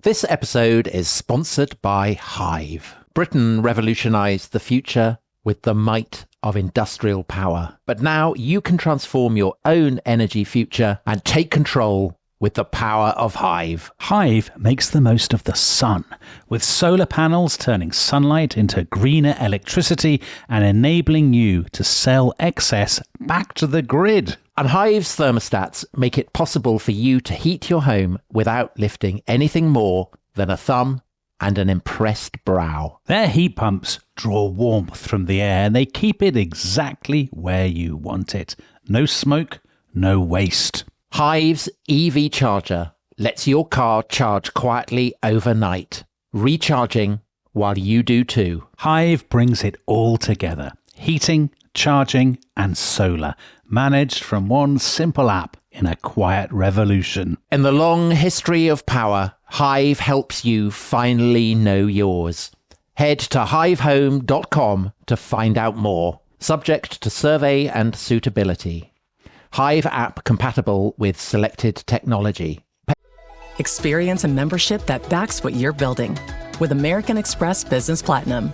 This episode is sponsored by Hive. Britain revolutionized the future with the might of industrial power. But now you can transform your own energy future and take control with the power of Hive. Hive makes the most of the sun, with solar panels turning sunlight into greener electricity and enabling you to sell excess back to the grid. And Hive's thermostats make it possible for you to heat your home without lifting anything more than a thumb and an impressed brow. Their heat pumps draw warmth from the air and they keep it exactly where you want it. No smoke, no waste. Hive's EV charger lets your car charge quietly overnight, recharging while you do too. Hive brings it all together. Heating, charging and solar, managed from one simple app in a quiet revolution. In the long history of power, Hive helps you finally know yours. Head to hivehome.com to find out more. Subject to survey and suitability. Hive app compatible with selected technology. Experience a membership that backs what you're building with American Express Business Platinum.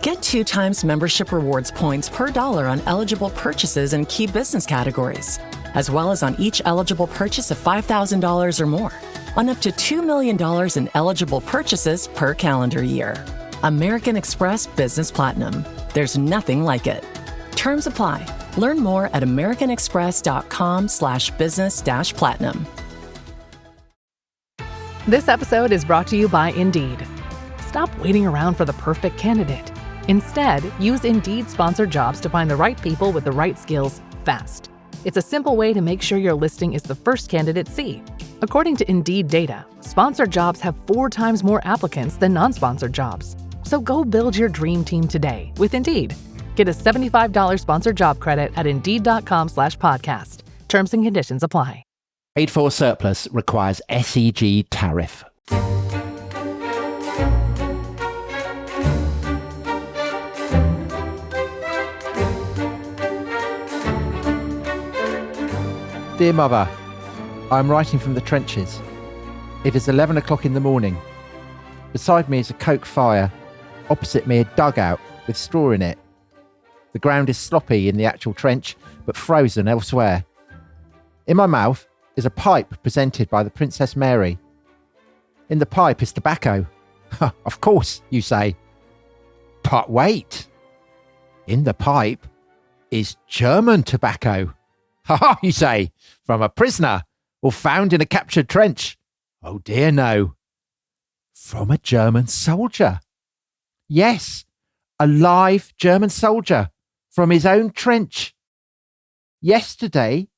Get 2 times membership rewards points per dollar on eligible purchases in key business categories, as well as on each eligible purchase of $5,000 or more, on up to $2 million in eligible purchases per calendar year. American Express Business Platinum. There's nothing like it. Terms apply. Learn more at americanexpress.com/business-platinum. This episode is brought to you by Indeed. Stop waiting around for the perfect candidate. Instead, use Indeed sponsored jobs to find the right people with the right skills fast. It's a simple way to make sure your listing is the first candidates see. According to Indeed data, sponsored jobs have 4 times more applicants than non-sponsored jobs. So go build your dream team today with Indeed. Get a $75 sponsored job credit at Indeed.com/podcast. Terms and conditions apply. Paid for surplus requires SEG tariff. Dear Mother, I am writing from the trenches. It is 11 o'clock in the morning. Beside me is a coke fire. Opposite me a dugout with straw in it. The ground is sloppy in the actual trench, but frozen elsewhere. In my mouth is a pipe presented by the Princess Mary. In the pipe is tobacco. Of course, you say. But wait. In the pipe is German tobacco. Ha, you say, from a prisoner or found in a captured trench. Oh dear, no. From a German soldier. Yes, a live German soldier from his own trench. Yesterday,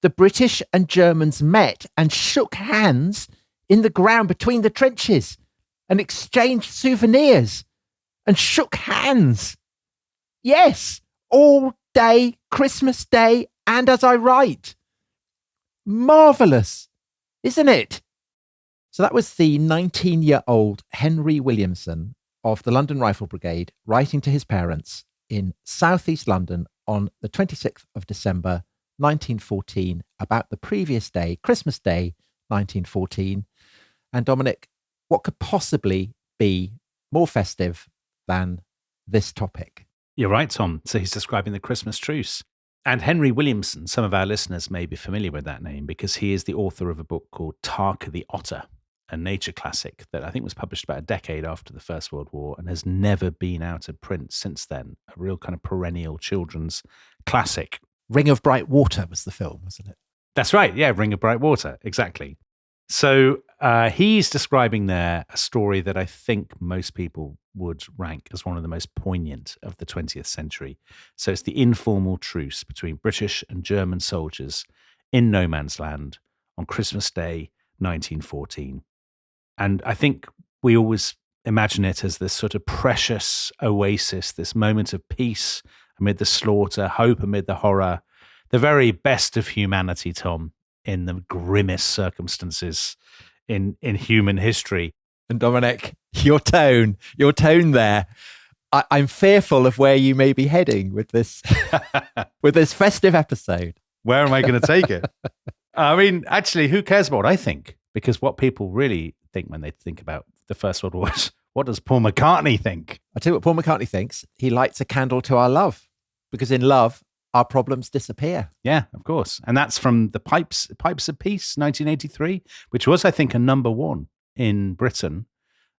the British and Germans met and shook hands in the ground between the trenches and exchanged souvenirs and shook hands. Yes, all day, Christmas Day, and as I write. Marvellous, isn't it? So that was the 19-year-old Henry Williamson of the London Rifle Brigade writing to his parents in southeast London on the 26th of December 1914 about the previous day, Christmas Day 1914. And Dominic, what could possibly be more festive than this topic? You're right, Tom. So he's describing the Christmas Truce. And Henry Williamson, some of our listeners may be familiar with that name because he is the author of a book called Tarka the Otter, a nature classic that I think was published about a decade after the First World War and has never been out of print since then. A real kind of perennial children's classic. Ring of Bright Water was the film, wasn't it? That's right. Yeah, Ring of Bright Water. Exactly. So he's describing there a story that I think most people would rank as one of the most poignant of the 20th century. So it's the informal truce between British and German soldiers in no man's land on Christmas Day, 1914. And I think we always imagine it as this sort of precious oasis, this moment of peace amid the slaughter, hope amid the horror, the very best of humanity, Tom, in the grimmest circumstances in human history. And Dominic, your tone there, I'm fearful of where you may be heading with this, with this festive episode. Where am I going to take it? I mean, actually, who cares what I think? Because what people really think when they think about the First World War. What does Paul McCartney think? I'll tell you what Paul McCartney thinks. He lights a candle to our love, because in love, our problems disappear. Yeah, of course. And that's from the Pipes of Peace, 1983, which was, I think, a number one in Britain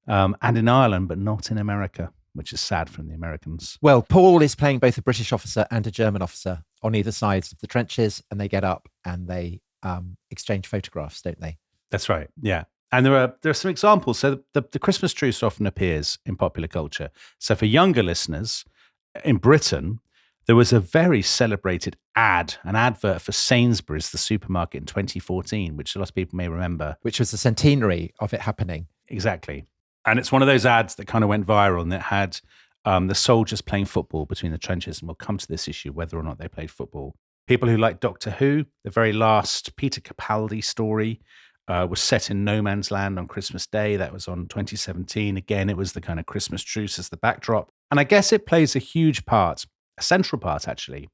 and in Ireland, but not in America, which is sad from the Americans. Well, Paul is playing both a British officer and a German officer on either sides of the trenches, and they get up and they exchange photographs, don't they? That's right. Yeah. And there are some examples. So the Christmas Truce often appears in popular culture. So for younger listeners, in Britain, there was a very celebrated an advert for Sainsbury's, the supermarket, in 2014, which a lot of people may remember. Which was the centenary of it happening. Exactly. And it's one of those ads that kind of went viral, and it had the soldiers playing football between the trenches. And we'll come to this issue, whether or not they played football. People who like Doctor Who, the very last Peter Capaldi story, was set in no man's land on Christmas Day. That was on 2017. Again, it was the kind of Christmas truce as the backdrop. And I guess it plays a huge part, a central part actually,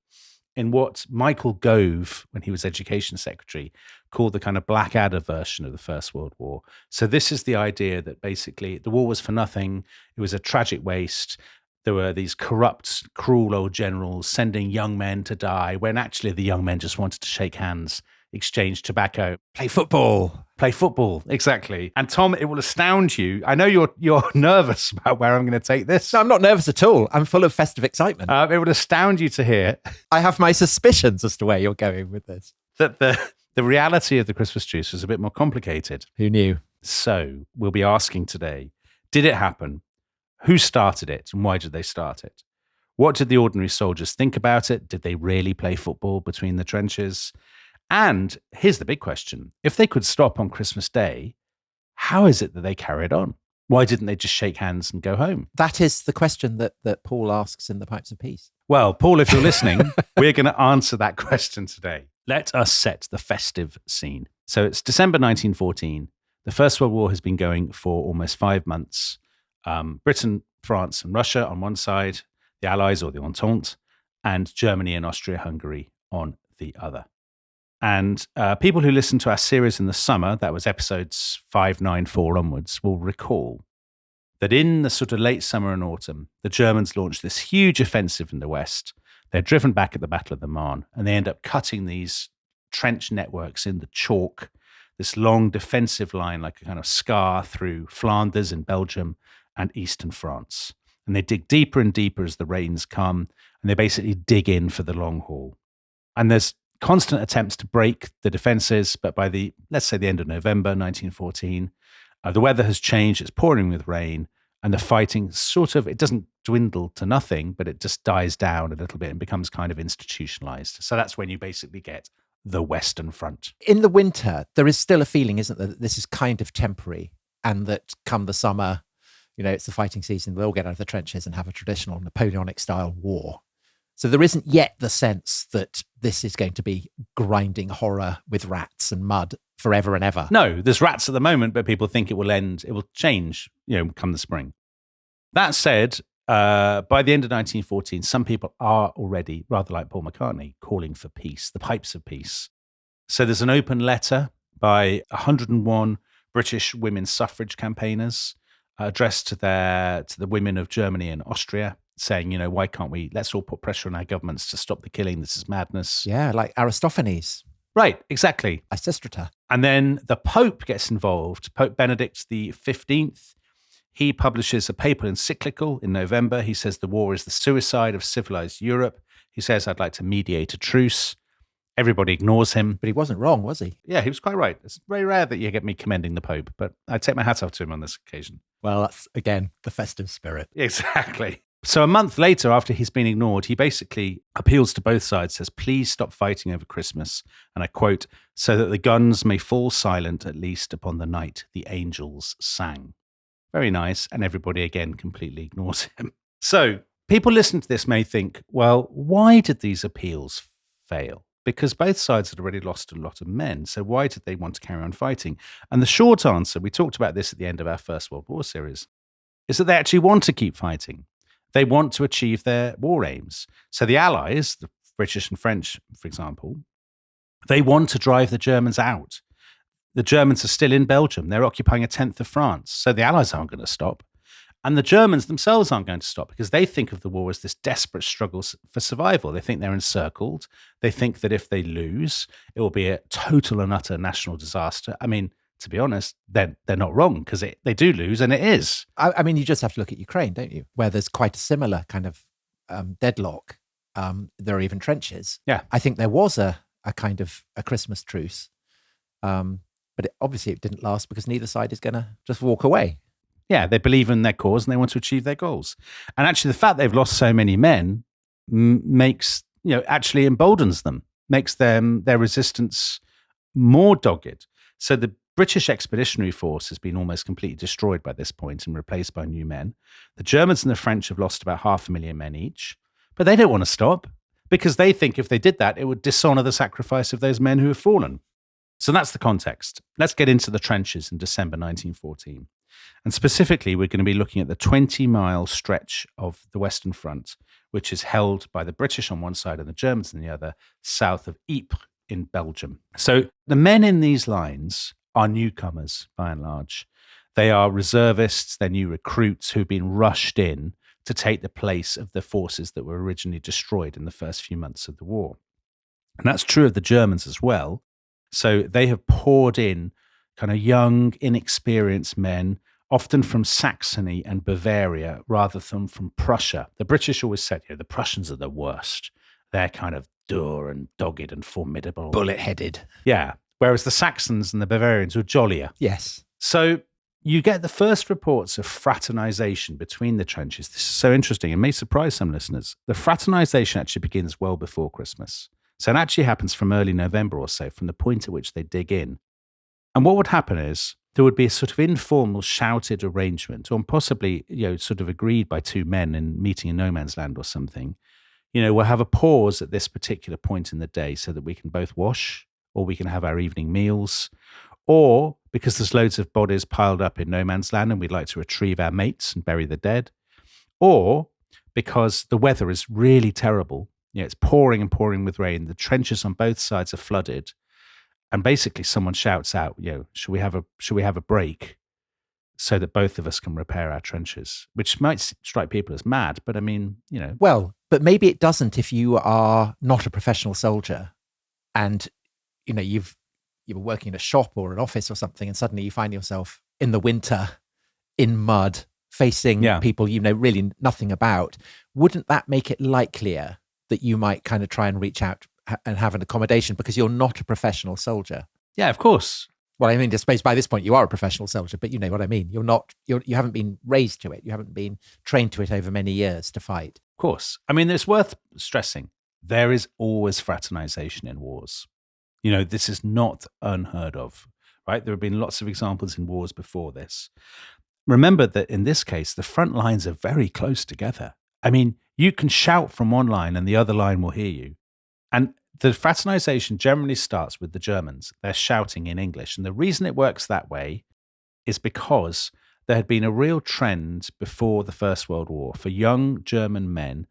in what Michael Gove, when he was Education Secretary, called the kind of Blackadder version of the First World War. So this is the idea that basically the war was for nothing. It was a tragic waste. There were these corrupt, cruel old generals sending young men to die when actually the young men just wanted to shake hands, exchange tobacco, Play football. play football. Exactly. And Tom, it will astound you. I know you're nervous about where I'm going to take this. No, I'm not nervous at all. I'm full of festive excitement. It would astound you to hear I have my suspicions as to where you're going with this. that the reality of the Christmas Truce was a bit more complicated. Who knew? So we'll be asking today, did it happen? Who started it and why did they start it? What did the ordinary soldiers think about it? Did they really play football between the trenches? And here's the big question. If they could stop on Christmas Day, how is it that they carried on? Why didn't they just shake hands and go home? That is the question that Paul asks in the Pipes of Peace. Well, Paul, if you're listening, we're going to answer that question today. Let us set the festive scene. So it's December 1914. The First World War has been going for almost 5 months. Britain, France, and Russia on one side, the Allies or the Entente, and Germany and Austria-Hungary on the other. And people who listened to our series in the summer, that was episodes 5, 9, 4 onwards, will recall that in the sort of late summer and autumn, the Germans launched this huge offensive in the west. They're driven back at the Battle of the Marne, and they end up cutting these trench networks in the chalk, this long defensive line like a kind of scar through Flanders in Belgium and eastern France. And they dig deeper and deeper as the rains come, and they basically dig in for the long haul. And there's constant attempts to break the defenses, but by let's say the end of November 1914, the weather has changed, it's pouring with rain, and the fighting it doesn't dwindle to nothing, but it just dies down a little bit and becomes kind of institutionalized. So that's when you basically get the Western Front. In the winter, there is still a feeling, isn't there, that this is kind of temporary, and that come the summer, it's the fighting season, we'll get out of the trenches and have a traditional Napoleonic-style war. So there isn't yet the sense that this is going to be grinding horror with rats and mud forever and ever. No, there's rats at the moment, but people think it will change, come the spring. That said, by the end of 1914, some people are already, rather like Paul McCartney, calling for peace, the Pipes of Peace. So there's an open letter by 101 British women suffrage campaigners addressed to the women of Germany and Austria, saying, why can't let's all put pressure on our governments to stop the killing. This is madness. Yeah, like Aristophanes. Right, exactly. Lysistrata. And then the Pope gets involved. Pope Benedict XV, he publishes a papal encyclical in November. He says the war is the suicide of civilized Europe. He says, I'd like to mediate a truce. Everybody ignores him. But he wasn't wrong, was he? Yeah, he was quite right. It's very rare that you get me commending the Pope, but I take my hat off to him on this occasion. Well, that's, again, the festive spirit. Exactly. So a month later, after he's been ignored, he basically appeals to both sides, says, please stop fighting over Christmas. And I quote, so that the guns may fall silent, at least upon the night the angels sang. Very nice. And everybody, again, completely ignores him. So people listening to this may think, well, why did these appeals fail? Because both sides had already lost a lot of men. So why did they want to carry on fighting? And the short answer, we talked about this at the end of our First World War series, is that they actually want to keep fighting. They want to achieve their war aims. So the Allies, the British and French, for example, they want to drive the Germans out. The Germans are still in Belgium. They're occupying a tenth of France. So the Allies aren't going to stop. And the Germans themselves aren't going to stop because they think of the war as this desperate struggle for survival. They think they're encircled. They think that if they lose, it will be a total and utter national disaster. I mean, to be honest, they're not wrong because they do lose, and it is. I mean, you just have to look at Ukraine, don't you? Where there's quite a similar kind of deadlock. There are even trenches. Yeah. I think there was a kind of a Christmas truce. But obviously it didn't last because neither side is going to just walk away. Yeah, they believe in their cause and they want to achieve their goals. And actually the fact they've lost so many men makes, actually emboldens them, makes their resistance more dogged. So the British Expeditionary Force has been almost completely destroyed by this point and replaced by new men. The Germans and the French have lost about 500,000 men each, but they don't want to stop because they think if they did that, it would dishonor the sacrifice of those men who have fallen. So that's the context. Let's get into the trenches in December 1914. And specifically, we're going to be looking at the 20-mile stretch of the Western Front, which is held by the British on one side and the Germans on the other, south of Ypres in Belgium. So the men in these lines are newcomers, by and large. They are reservists, they're new recruits who've been rushed in to take the place of the forces that were originally destroyed in the first few months of the war. And that's true of the Germans as well. So they have poured in kind of young, inexperienced men, often from Saxony and Bavaria rather than from Prussia. The British always said, the Prussians are the worst. They're kind of dour and dogged and formidable. Bullet-headed. Yeah. Whereas the Saxons and the Bavarians were jollier. Yes. So you get the first reports of fraternization between the trenches. This is so interesting. It may surprise some listeners. The fraternization actually begins well before Christmas. So it actually happens from early November or so, from the point at which they dig in. And what would happen is there would be a sort of informal shouted arrangement, or possibly, sort of agreed by two men in meeting in no man's land or something. We'll have a pause at this particular point in the day so that we can both wash, or we can have our evening meals, or because there's loads of bodies piled up in no man's land and we'd like to retrieve our mates and bury the dead, or because the weather is really terrible. It's pouring and pouring with rain. The trenches on both sides are flooded. And basically someone shouts out, should we have a break so that both of us can repair our trenches? Which might strike people as mad, but I mean, Well, but maybe it doesn't if you are not a professional soldier and, you were working in a shop or an office or something and suddenly you find yourself in the winter in mud facing people really nothing about. Wouldn't that make it likelier that you might kind of try and reach out and have an accommodation because you're not a professional soldier? Yeah, of course. Well, I mean, I suppose by this point you are a professional soldier, but you know what I mean. You haven't been raised to it. You haven't been trained to it over many years to fight. Of course. I mean, it's worth stressing. There is always fraternization in wars. This is not unheard of, right? There have been lots of examples in wars before this. Remember that in this case, the front lines are very close together. I mean, you can shout from one line and the other line will hear you. And the fraternization generally starts with the Germans. They're shouting in English. And the reason it works that way is because there had been a real trend before the First World War for young German men,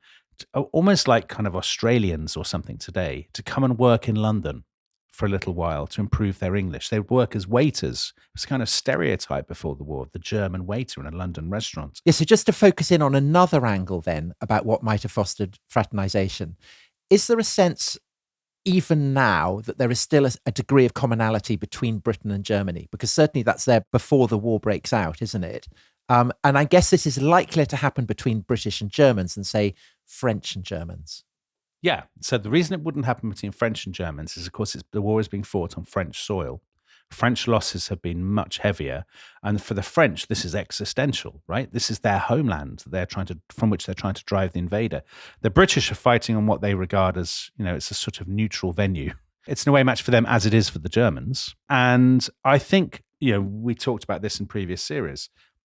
almost like kind of Australians or something today, to come and work in London for a little while to improve their English. They would work as waiters. It was kind of stereotype before the war, the German waiter in a London restaurant. Yeah, so just to focus in on another angle then about what might have fostered fraternization, is there a sense even now that there is still a degree of commonality between Britain and Germany? Because certainly that's there before the war breaks out, isn't it? And I guess this is likelier to happen between British and Germans than, say, French and Germans. Yeah. So the reason it wouldn't happen between French and Germans is, of course, the war is being fought on French soil. French losses have been much heavier. And for the French, this is existential, right? This is their homeland from which they're trying to drive the invader. The British are fighting on what they regard as, it's a sort of neutral venue. It's no way match for them as it is for the Germans. And I think, we talked about this in previous series.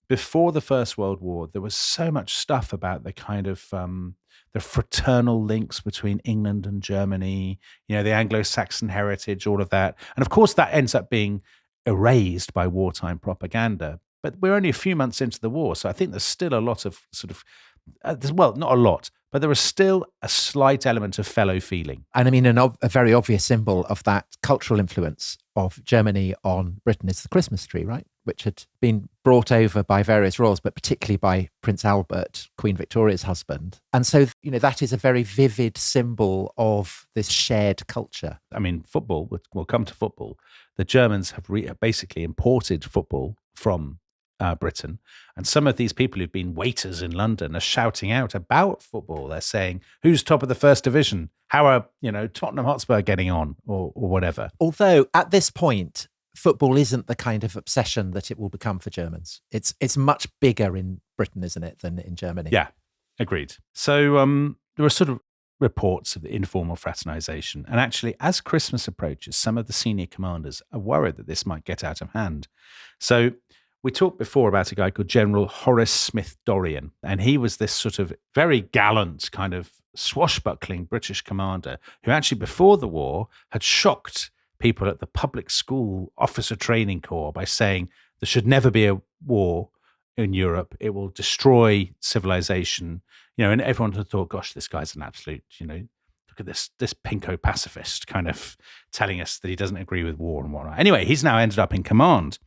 Before the First World War, there was so much stuff about the kind of the fraternal links between England and Germany, the Anglo-Saxon heritage, all of that. And of course, that ends up being erased by wartime propaganda. But we're only a few months into the war, so I think there's still a lot of sort of, well, not a lot, but but there was still a slight element of fellow feeling. And I mean, a very obvious symbol of that cultural influence of Germany on Britain is the Christmas tree, right? Which had been brought over by various royals, but particularly by Prince Albert, Queen Victoria's husband. And so, that is a very vivid symbol of this shared culture. I mean, football, we'll come to football. The Germans have basically imported football from Britain. And some of these people who've been waiters in London are shouting out about football. They're saying, who's top of the first division? How are, Tottenham Hotspur getting on or whatever? Although at this point, football isn't the kind of obsession that it will become for Germans. It's much bigger in Britain, isn't it, than in Germany? Yeah, agreed. So there are sort of reports of the informal fraternization. And actually, as Christmas approaches, some of the senior commanders are worried that this might get out of hand. So we talked before about a guy called General Horace Smith Dorrien, and he was this sort of very gallant kind of swashbuckling British commander who actually before the war had shocked people at the public school officer training corps by saying there should never be a war in Europe. It will destroy civilization, and everyone had thought, gosh, this guy's an absolute, look at this pinko pacifist kind of telling us that he doesn't agree with war and whatnot. Anyway, he's now ended up in command.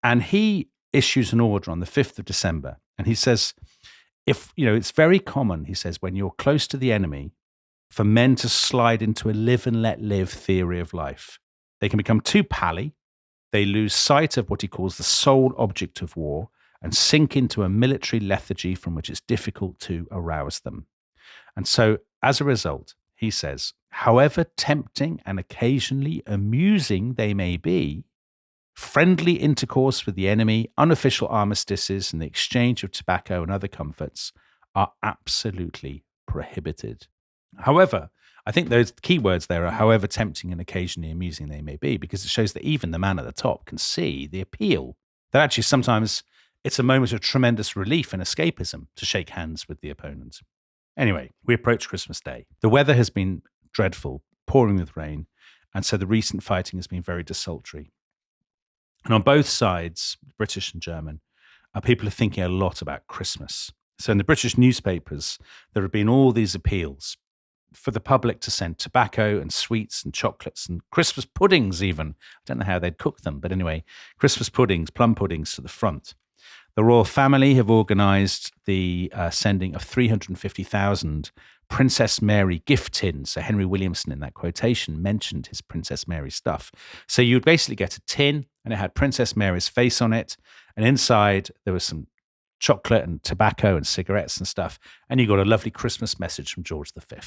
And he issues an order on the 5th of December. And he says, it's very common, he says, when you're close to the enemy, for men to slide into a live and let live theory of life. They can become too pally. They lose sight of what he calls the sole object of war and sink into a military lethargy from which it's difficult to arouse them. And so, as a result, he says, however tempting and occasionally amusing they may be, friendly intercourse with the enemy, unofficial armistices, and the exchange of tobacco and other comforts are absolutely prohibited. However, I think those key words there are however tempting and occasionally amusing they may be, because it shows that even the man at the top can see the appeal. That actually sometimes it's a moment of tremendous relief and escapism to shake hands with the opponent. Anyway, we approach Christmas Day. The weather has been dreadful, pouring with rain, and so the recent fighting has been very desultory. And on both sides, British and German, people are thinking a lot about Christmas. So in the British newspapers, there have been all these appeals for the public to send tobacco and sweets and chocolates and Christmas puddings even. I don't know how they'd cook them, but anyway, Christmas puddings, plum puddings to the front. The royal family have organised the sending of 350,000 Princess Mary gift tins. So Henry Williamson in that quotation mentioned his Princess Mary stuff. So you'd basically get a tin and it had Princess Mary's face on it. And inside there was some chocolate and tobacco and cigarettes and stuff. And you got a lovely Christmas message from George V.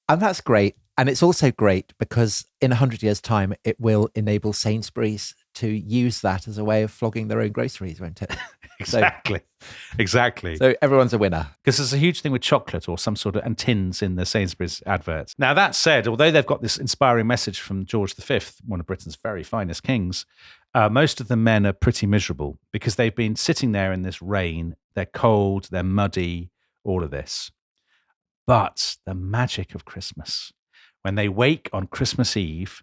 And that's great. And it's also great because in 100 years' time, it will enable Sainsbury's to use that as a way of flogging their own groceries, won't it? Exactly. So everyone's a winner. Because there's a huge thing with chocolate or some sort of, and tins in the Sainsbury's adverts. Now, that said, although they've got this inspiring message from George V, one of Britain's very finest kings, most of the men are pretty miserable because they've been sitting there in this rain. They're cold, they're muddy, all of this. But the magic of Christmas, when they wake on Christmas Eve,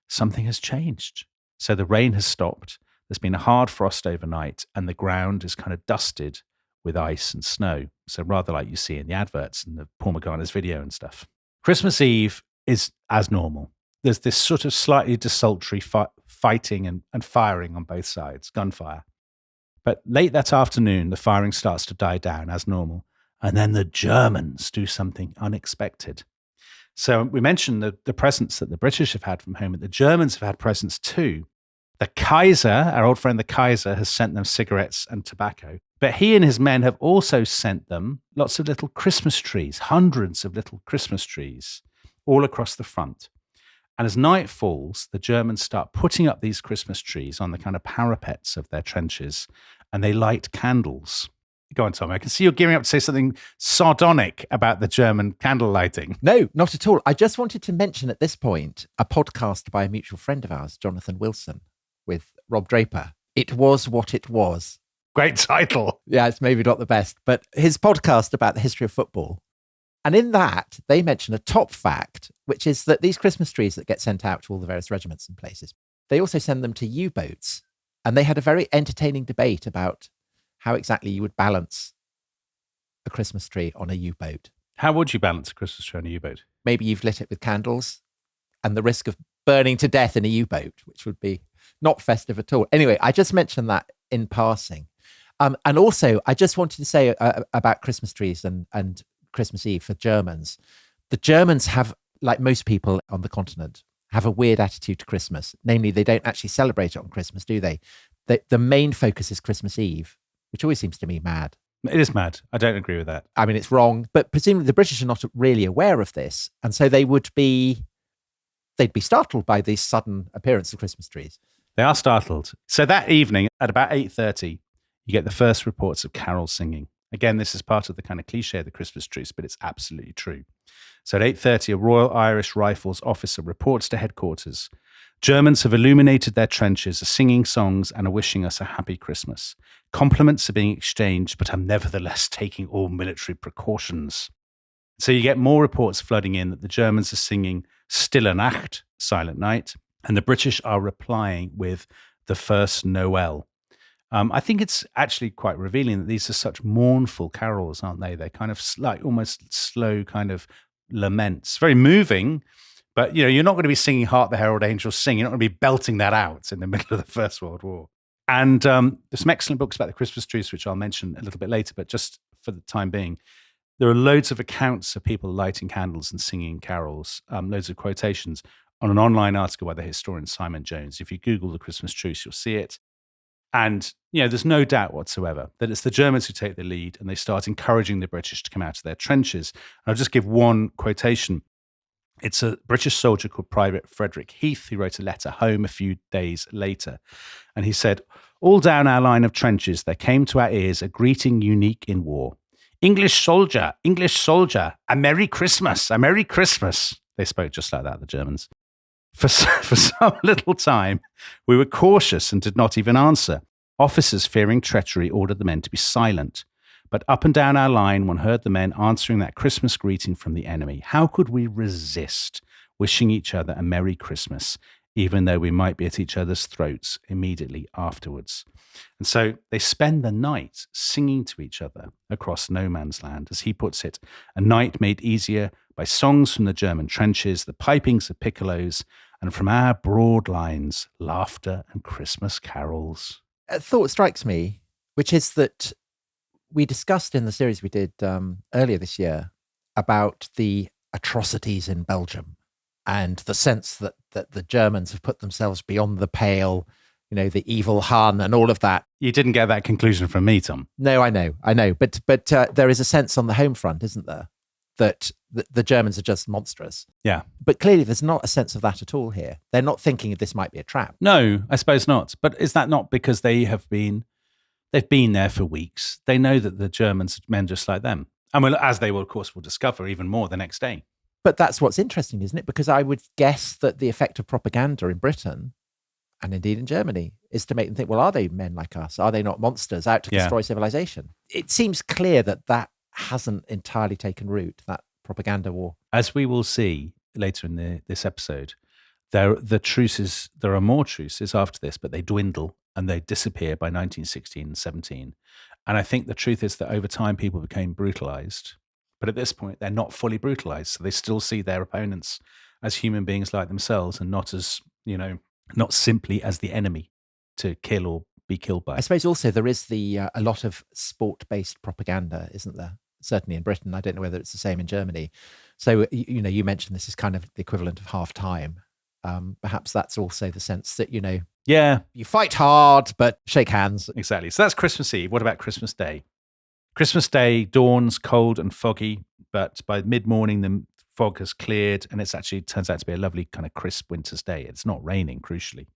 something has changed. So the rain has stopped. There's been a hard frost overnight and the ground is kind of dusted with ice and snow. So rather like you see in the adverts and the Paul McGartner's video and stuff. Christmas Eve is as normal. There's this sort of slightly desultory fighting and firing on both sides, gunfire. But late that afternoon, the firing starts to die down as normal. And then the Germans do something unexpected. So we mentioned the presents that the British have had from home, but the Germans have had presents too. The Kaiser, our old friend the Kaiser, has sent them cigarettes and tobacco. But he and his men have also sent them lots of little Christmas trees, hundreds of little Christmas trees, all across the front. And as night falls, the Germans start putting up these Christmas trees on the kind of parapets of their trenches, and they light candles. Go on, Tom. I can see you're gearing up to say something sardonic about the German candle lighting. No, not at all. I just wanted to mention at this point a podcast by a mutual friend of ours, Jonathan Wilson, with Rob Draper. It Was What It Was. Great title. Yeah, it's maybe not the best, but his podcast about the history of football. And in that, they mention a top fact, which is that these Christmas trees that get sent out to all the various regiments and places, they also send them to U-boats. And they had a very entertaining debate about how exactly you would balance a Christmas tree on a U-boat. How would you balance a Christmas tree on a U-boat? Maybe you've lit it with candles and the risk of burning to death in a U-boat, which would be not festive at all. Anyway, I just mentioned that in passing. And also, I just wanted to say about Christmas trees and Christmas Eve for Germans. The Germans have, like most people on the continent, have a weird attitude to Christmas. Namely, they don't actually celebrate it on Christmas, do they? The main focus is Christmas Eve, which always seems to me mad. It is mad. I don't agree with that. I mean, it's wrong, but presumably the British are not really aware of this. And so they'd be startled by the sudden appearance of Christmas trees. They are startled. So that evening at about 8:30, you get the first reports of carols singing. Again, this is part of the kind of cliche of the Christmas truce, but it's absolutely true. So at 8:30, a Royal Irish Rifles officer reports to headquarters. Germans have illuminated their trenches, are singing songs and are wishing us a happy Christmas. Compliments are being exchanged, but are nevertheless taking all military precautions. So you get more reports flooding in that the Germans are singing Stille Nacht, Silent Night, and the British are replying with the first Noel. I think it's actually quite revealing that these are such mournful carols, aren't they? They're kind of like almost slow kind of laments. Very moving, but you're not going to be singing Hark the Herald Angels Sing. You're not going to be belting that out in the middle of the First World War. And there's some excellent books about the Christmas truce, which I'll mention a little bit later, but just for the time being, there are loads of accounts of people lighting candles and singing carols, loads of quotations on an online article by the historian Simon Jones. If you Google the Christmas truce, you'll see it. And, there's no doubt whatsoever that it's the Germans who take the lead and they start encouraging the British to come out of their trenches. And I'll just give one quotation. It's a British soldier called Private Frederick Heath who wrote a letter home a few days later. And he said, "All down our line of trenches, there came to our ears a greeting unique in war. English soldier, a Merry Christmas, a Merry Christmas." They spoke just like that, the Germans. For some little time, we were cautious and did not even answer. Officers, fearing treachery, ordered the men to be silent. But up and down our line, one heard the men answering that Christmas greeting from the enemy. How could we resist wishing each other a Merry Christmas, even though we might be at each other's throats immediately afterwards? And so they spend the night singing to each other across no man's land, as he puts it, a night made easier by songs from the German trenches, the pipings of piccolos, and from our broad lines, laughter and Christmas carols. A thought strikes me, which is that we discussed in the series we did earlier this year about the atrocities in Belgium and the sense that the Germans have put themselves beyond the pale, the evil Hun and all of that. You didn't get that conclusion from me, Tom. No, I know. But there is a sense on the home front, isn't there, that the Germans are just monstrous. Yeah. But clearly there's not a sense of that at all here. They're not thinking this might be a trap. No, I suppose not. But is that not because they've been there for weeks? They know that the Germans are men just like them. And as they will, of course, will discover even more the next day. But that's what's interesting, isn't it? Because I would guess that the effect of propaganda in Britain, and indeed in Germany, is to make them think, well, are they men like us? Are they not monsters out to destroy civilization? It seems clear that hasn't entirely taken root, that propaganda war. As we will see later in this episode, there are more truces after this, but they dwindle and they disappear by 1916 and 17. And I think the truth is that over time people became brutalized. But at this point, they're not fully brutalized. So they still see their opponents as human beings like themselves and not as, not simply as the enemy to kill or be killed by. I suppose also there is a lot of sport-based propaganda, isn't there? Certainly in Britain. I don't know whether it's the same in Germany. So, you mentioned this is kind of the equivalent of half time. Perhaps that's also the sense that, you fight hard, but shake hands. Exactly. So that's Christmas Eve. What about Christmas Day? Christmas Day dawns cold and foggy, but by mid-morning, the fog has cleared and it actually turns out to be a lovely kind of crisp winter's day. It's not raining, crucially.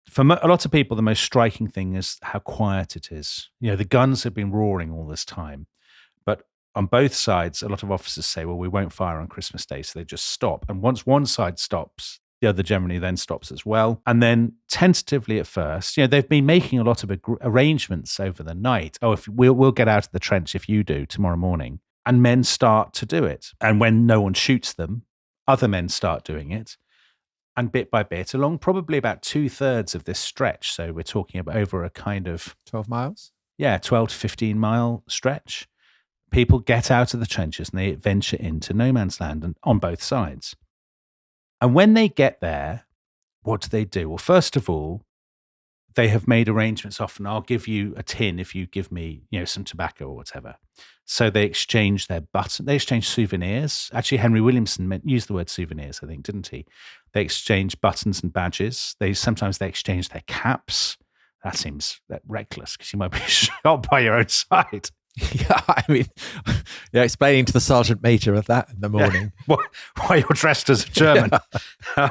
For a lot of people, the most striking thing is how quiet it is. The guns have been roaring all this time. But on both sides, a lot of officers say, well, we won't fire on Christmas Day. So they just stop. And once one side stops, the other generally then stops as well. And then tentatively at first, they've been making a lot of arrangements over the night. Oh, if we'll get out of the trench if you do tomorrow morning. And men start to do it. And when no one shoots them, other men start doing it. And bit by bit, along probably about 2/3 of this stretch. So we're talking about over a kind of 12 miles? Yeah, 12 to 15 mile stretch. people get out of the trenches and they venture into no man's land and on both sides. And when they get there, what do? Well, first of all, they have made arrangements. Often, I'll give you a tin if you give me, some tobacco or whatever. So they exchange their They exchange souvenirs. Actually, Henry Williamson used the word souvenirs, I think, didn't he? They exchange buttons and badges. Sometimes they exchange their caps. That seems reckless because you might be shot by your own side. Yeah, I mean, you're explaining to the sergeant major of that in the morning. Yeah. Why you're dressed as a German. Yeah.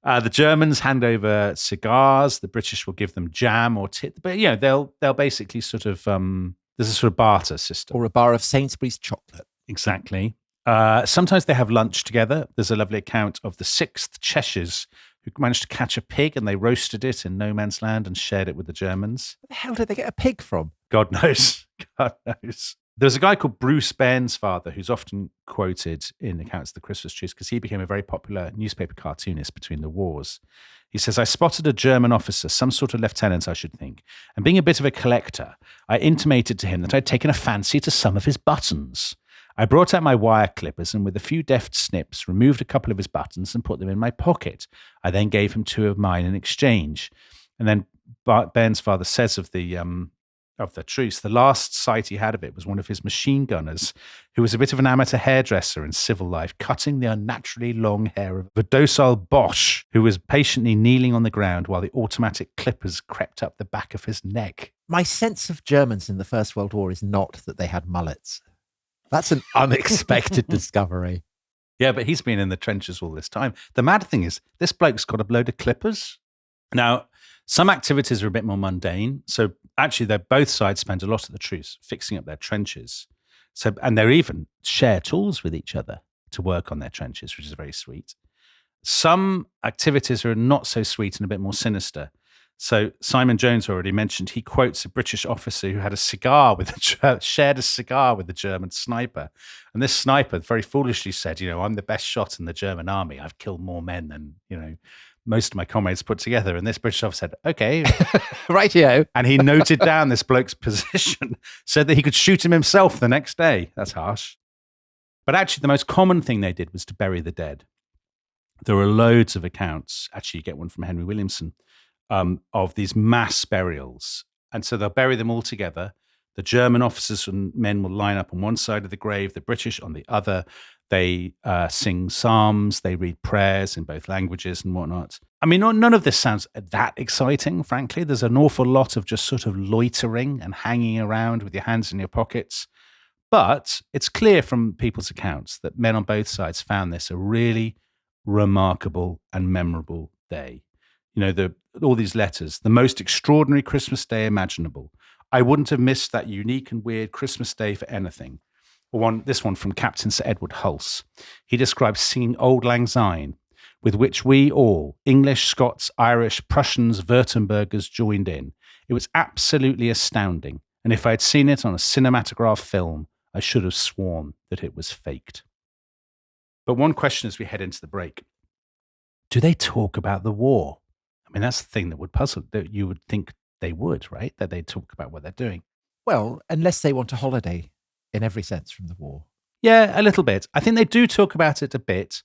The Germans hand over cigars. The British will give them jam or but they'll basically sort of there's a sort of barter system, or a bar of Sainsbury's chocolate. Exactly. Sometimes they have lunch together. There's a lovely account of the 6th Cheshires who managed to catch a pig and they roasted it in no man's land and shared it with the Germans. Where the hell did they get a pig from? God knows. God knows. There's a guy called Bruce Bairnsfather who's often quoted in accounts of the Christmas Truce because he became a very popular newspaper cartoonist between the wars. He says, I spotted a German officer, some sort of lieutenant, I should think, and being a bit of a collector, I intimated to him that I'd taken a fancy to some of his buttons. I brought out my wire clippers and with a few deft snips removed a couple of his buttons and put them in my pocket. I then gave him 2 of mine in exchange. And then Bairnsfather says of the truce, the last sight he had of it was one of his machine gunners, who was a bit of an amateur hairdresser in civil life, cutting the unnaturally long hair of a docile Boche who was patiently kneeling on the ground while the automatic clippers crept up the back of his neck. My sense of Germans in the First World War is not that they had mullets. That's an unexpected discovery. Yeah, but he's been in the trenches all this time. The mad thing is, this bloke's got a load of clippers. Now, some activities are a bit more mundane. So actually, both sides spend a lot of the truce fixing up their trenches. And they even share tools with each other to work on their trenches, which is very sweet. Some activities are not so sweet and a bit more sinister. So Simon Jones already mentioned, he quotes a British officer who had shared a cigar with a German sniper. And this sniper very foolishly said, I'm the best shot in the German army. I've killed more men than, most of my comrades put together. And this British officer said, okay. Rightio. And he noted down this bloke's position so that he could shoot him himself the next day. That's harsh. But actually, the most common thing they did was to bury the dead. There are loads of accounts. Actually, you get one from Henry Williamson of these mass burials. And so they'll bury them all together. The German officers and men will line up on one side of the grave, the British on the other. They sing psalms, they read prayers in both languages and whatnot. I mean, none of this sounds that exciting, frankly. There's an awful lot of just sort of loitering and hanging around with your hands in your pockets. But it's clear from people's accounts that men on both sides found this a really remarkable and memorable day. All these letters, the most extraordinary Christmas day imaginable. I wouldn't have missed that unique and weird Christmas day for anything. This one from Captain Sir Edward Hulse. He describes singing Auld Lang Syne, with which we all, English, Scots, Irish, Prussians, Württembergers, joined in. It was absolutely astounding, and if I had seen it on a cinematograph film, I should have sworn that it was faked. But one question as we head into the break. Do they talk about the war? I mean, that's the thing that would puzzle, that you would think they would, right? That they'd talk about what they're doing. Well, unless they want a holiday in every sense from the war. Yeah, a little bit. I think they do talk about it a bit.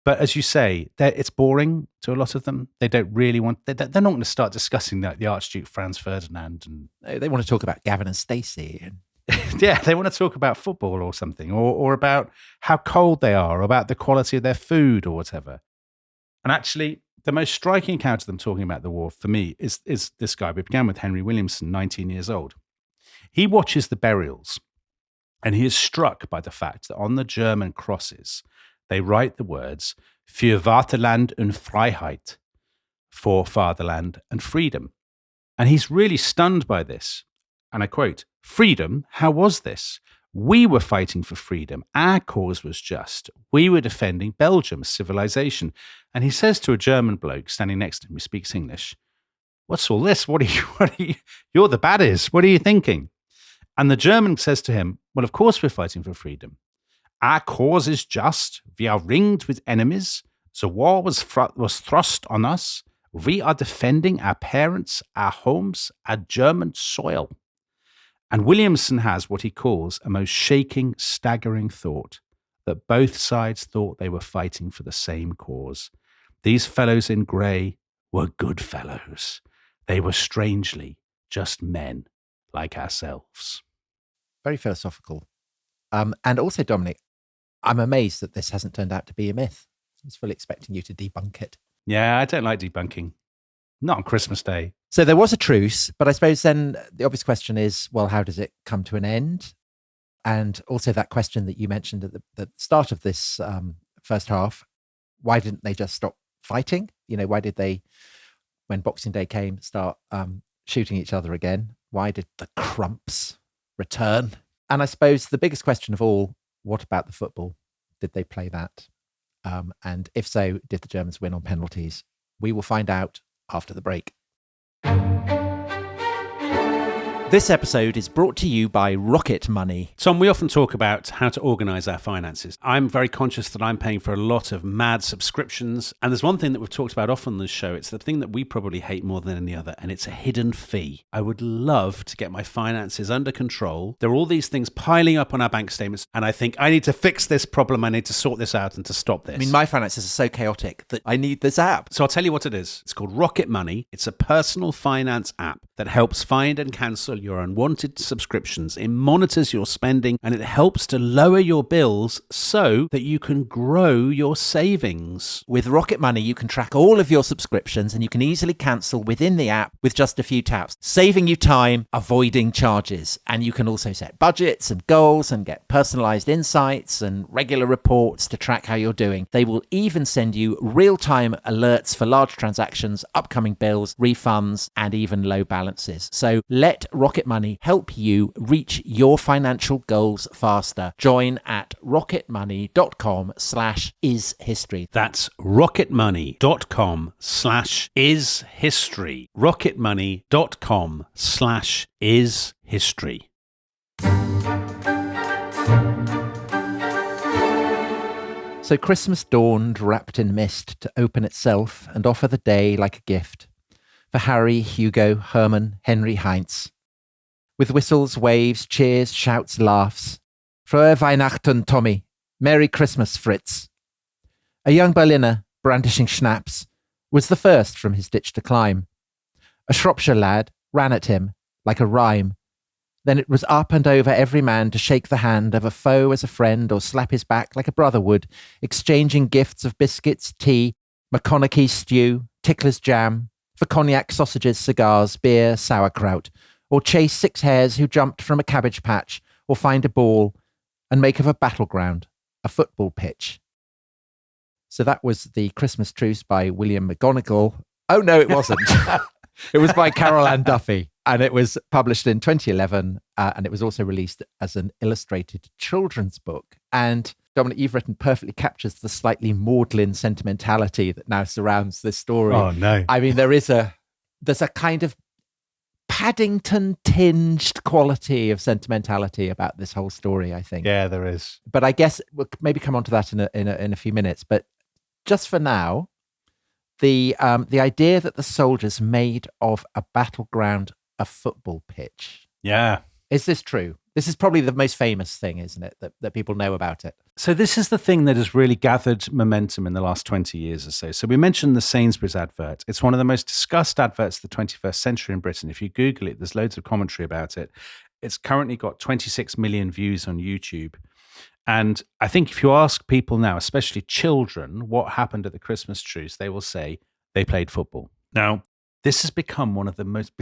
But as you say, it's boring to a lot of them. They don't really want... They're not going to start discussing the Archduke Franz Ferdinand. And they want to talk about Gavin and Stacey. And... yeah, they want to talk about football or something, or about how cold they are, or about the quality of their food or whatever. And actually, the most striking account of them talking about the war for me is this guy. We began with Henry Williamson, 19 years old. He watches the burials, and he is struck by the fact that on the German crosses, they write the words, für Vaterland und Freiheit, for fatherland and freedom. And he's really stunned by this. And I quote, freedom? How was this? We were fighting for freedom. Our cause was just. We were defending Belgium's civilization. And he says to a German bloke standing next to him who speaks English, what's all this? What are you, you're the baddies. What are you thinking? And the German says to him, well, of course we're fighting for freedom. Our cause is just. We are ringed with enemies. The war was thrust on us. We are defending our parents, our homes, our German soil. And Williamson has what he calls a most shaking, staggering thought that both sides thought they were fighting for the same cause. These fellows in grey were good fellows. They were strangely just men like ourselves. Very philosophical. And also, Dominic, I'm amazed that this hasn't turned out to be a myth. I was fully expecting you to debunk it. Yeah, I don't like debunking. Not on Christmas Day. So there was a truce, but I suppose then the obvious question is, well, how does it come to an end? And also that question that you mentioned at the start of this first half, why didn't they just stop fighting? Why did they, when Boxing Day came, start shooting each other again? Why did the Crumps return? And I suppose the biggest question of all, what about the football? Did they play that? And if so, did the Germans win on penalties? We will find out after the break. This episode is brought to you by Rocket Money. Tom, we often talk about how to organise our finances. I'm very conscious that I'm paying for a lot of mad subscriptions. And there's one thing that we've talked about often on this show. It's the thing that we probably hate more than any other, and it's a hidden fee. I would love to get my finances under control. There are all these things piling up on our bank statements, and I think I need to fix this problem. I need to sort this out and to stop this. I mean, my finances are so chaotic that I need this app. So I'll tell you what it is. It's called Rocket Money. It's a personal finance app that helps find and cancel your unwanted subscriptions. It monitors your spending and it helps to lower your bills so that you can grow your savings. With Rocket Money, you can track all of your subscriptions and you can easily cancel within the app with just a few taps, saving you time, avoiding charges. And you can also set budgets and goals and get personalized insights and regular reports to track how you're doing. They will even send you real-time alerts for large transactions, upcoming bills, refunds, and even low balances. So let Rocket Money help you reach your financial goals faster. Join at rocketmoney.com/ishistory. That's rocketmoney.com/ishistory. rocketmoney.com/ishistory. So Christmas dawned, wrapped in mist, to open itself and offer the day like a gift for Harry, Hugo, Herman, Henry, Heinz. With whistles, waves, cheers, shouts, laughs. Frohe Weihnachten, Tommy. Merry Christmas, Fritz. A young Berliner, brandishing schnapps, was the first from his ditch to climb. A Shropshire lad ran at him like a rhyme. Then it was up and over every man to shake the hand of a foe as a friend or slap his back like a brother would, exchanging gifts of biscuits, tea, McConaughey stew, Tickler's jam, for cognac, sausages, cigars, beer, sauerkraut, or chase 6 hares who jumped from a cabbage patch, or find a ball and make of a battleground a football pitch. So that was the Christmas Truce by William McGonagall. Oh, no, it wasn't. It was by Carol Ann Duffy, and it was published in 2011, and it was also released as an illustrated children's book. And Dominic, you've written perfectly captures the slightly maudlin sentimentality that now surrounds this story. Oh, no. I mean, there's a kind of Paddington-tinged quality of sentimentality about this whole story, I think. Yeah, there is. But I guess we'll maybe come on to that in a few minutes. But just for now, the idea that the soldiers made of a battleground a football pitch. Yeah. Is this true? This is probably the most famous thing, isn't it, that people know about it? So this is the thing that has really gathered momentum in the last 20 years or so. So we mentioned the Sainsbury's advert. It's one of the most discussed adverts of the 21st century in Britain. If you Google it, there's loads of commentary about it. It's currently got 26 million views on YouTube. And I think if you ask people now, especially children, what happened at the Christmas Truce, they will say they played football. Now, this has become one of the most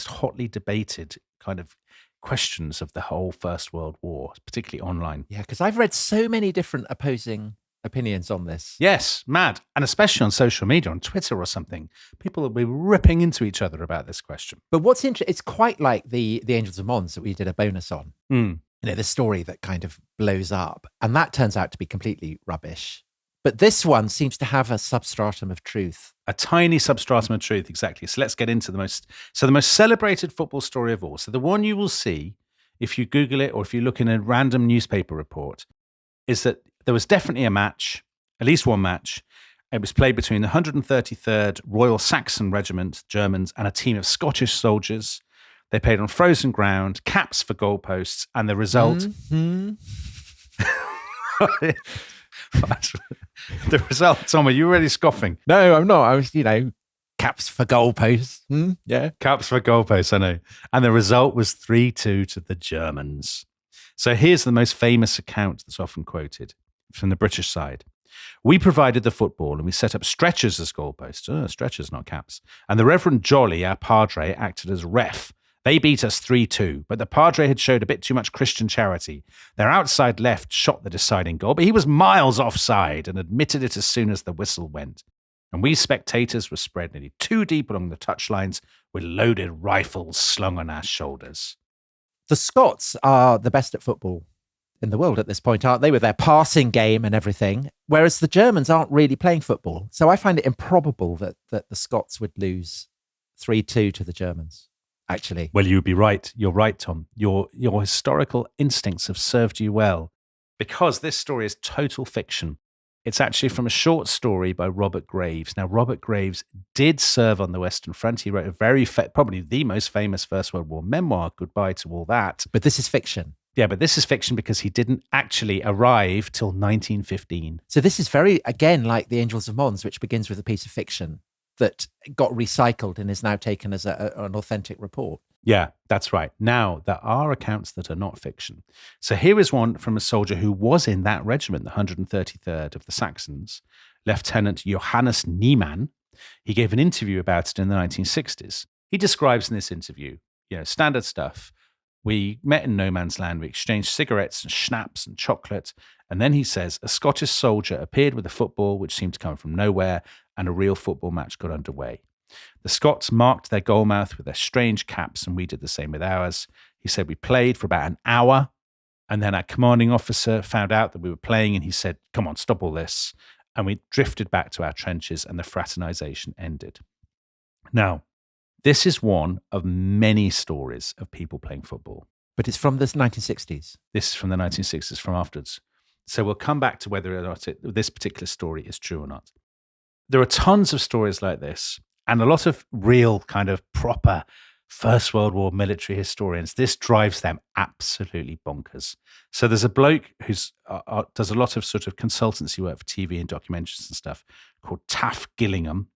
hotly debated kind of questions of the whole First World War, particularly online. Yeah, because I've read so many different opposing opinions on this. Yes, mad. And especially on social media, on Twitter or something, people will be ripping into each other about this question. But what's interesting, it's quite like the Angels of Mons that we did a bonus on. The story that kind of blows up. And that turns out to be completely rubbish. But this one seems to have a substratum of truth. A tiny substratum of truth, exactly. So let's get into the most celebrated football story of all. So the one you will see if you Google it or if you look in a random newspaper report is that there was definitely a match, at least one match. It was played between the 133rd Royal Saxon Regiment, Germans, and a team of Scottish soldiers. They played on frozen ground, caps for goalposts, and the result... The result, Tom, are you already scoffing? No, I'm not. I was, caps for goalposts. Yeah. Caps for goalposts, I know. And the result was 3-2 to the Germans. So here's the most famous account that's often quoted from the British side. We provided the football and we set up stretchers as goalposts. Stretchers, not caps. And the Reverend Jolly, our padre, acted as ref. They beat us 3-2, but the padre had showed a bit too much Christian charity. Their outside left shot the deciding goal, but he was miles offside and admitted it as soon as the whistle went. And we spectators were spread nearly 2 deep along the touchlines with loaded rifles slung on our shoulders. The Scots are the best at football in the world at this point, aren't they? With their passing game and everything, whereas the Germans aren't really playing football. So I find it improbable that the Scots would lose 3-2 to the Germans. Actually. Well, you'd be right. You're right, Tom. Your historical instincts have served you well, because this story is total fiction. It's actually from a short story by Robert Graves. Now, Robert Graves did serve on the Western Front. He wrote a probably the most famous First World War memoir, Goodbye to All That. But this is fiction. Yeah, but this is fiction because he didn't actually arrive till 1915. So this is very, again, like The Angels of Mons, which begins with a piece of fiction that got recycled and is now taken as an authentic report. Yeah, that's right. Now, there are accounts that are not fiction. So here is one from a soldier who was in that regiment, the 133rd of the Saxons, Lieutenant Johannes Niemann. He gave an interview about it in the 1960s. He describes in this interview, standard stuff. We met in no man's land. We exchanged cigarettes and schnapps and chocolate. And then he says, a Scottish soldier appeared with a football which seemed to come from nowhere, and a real football match got underway. The Scots marked their goalmouth with their strange caps, and we did the same with ours. He said we played for about an hour, and then our commanding officer found out that we were playing, and he said, come on, stop all this. And we drifted back to our trenches, and the fraternization ended. Now, this is one of many stories of people playing football. But it's from the 1960s. This is from the 1960s, from afterwards. So we'll come back to whether or not this particular story is true or not. There are tons of stories like this, and a lot of real kind of proper First World War military historians. This drives them absolutely bonkers. So there's a bloke who's does a lot of sort of consultancy work for TV and documentaries and stuff called Taff Gillingham.